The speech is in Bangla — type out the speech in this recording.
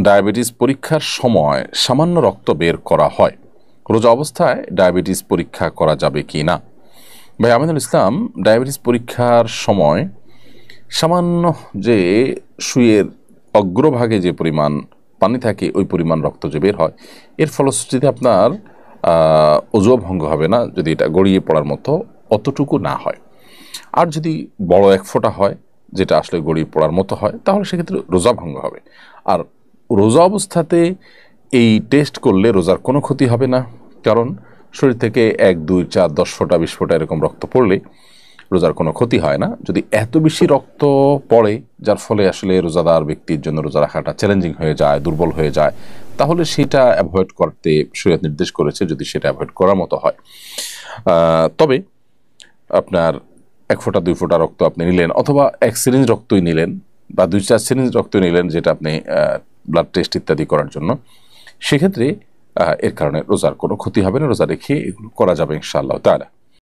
ডায়াবেটিস পরীক্ষার সময় সামান্য রক্ত বের করা হয়, রোজা অবস্থায় ডায়াবেটিস পরীক্ষা করা যাবে কি না? ভাই আমিনুল ইসলাম, ডায়াবেটিস পরীক্ষার সময় সামান্য যে সুইয়ের অগ্রভাগে যে পরিমাণ পানি থাকে ওই পরিমাণ রক্ত যে বের হয়, এর ফলশ্রুতিতে আপনার ওজু ভঙ্গ হবে না যদি এটা গড়িয়ে পড়ার মতো অতটুকু না হয়। আর যদি বড় এক ফোঁটা হয়, যেটা আসলে গড়িয়ে পড়ার মতো হয়, তাহলে সেক্ষেত্রে রোজা ভঙ্গ হবে। আর রোজা অবস্থাতে এই টেস্ট করলে রোজার কোনো ক্ষতি হবে না, কারণ শরীর থেকে 1, 2, 4, 10 ফোঁটা 20 ফোঁটা এরকম রক্ত পড়লে রোজার কোনো ক্ষতি হয় না। যদি এত বেশি রক্ত পড়ে যার ফলে আসলে রোজাদার ব্যক্তির জন্য রোজা রাখাটা চ্যালেঞ্জিং হয়ে যায়, দুর্বল হয়ে যায়, তাহলে সেটা অ্যাভয়েড করতে শরীয়ত নির্দেশ করেছে, যদি সেটা অ্যাভয়েড করার মতো হয়। তবে আপনার 1 ফোঁটা 2 ফোঁটা রক্ত আপনি নিলেন, অথবা 1 সিরিঞ্জ রক্তই নিলেন বা 2-4 সিরিঞ্জ রক্ত নিলেন, যেটা আপনি ব্লাড টেস্ট ইত্যাদি করার জন্য, সেক্ষেত্রে এর কারণে রোজার কোনো ক্ষতি হবে না, রোজা রেখে এগুলো করা যাবে ইনশাআল্লাহ তাআলা।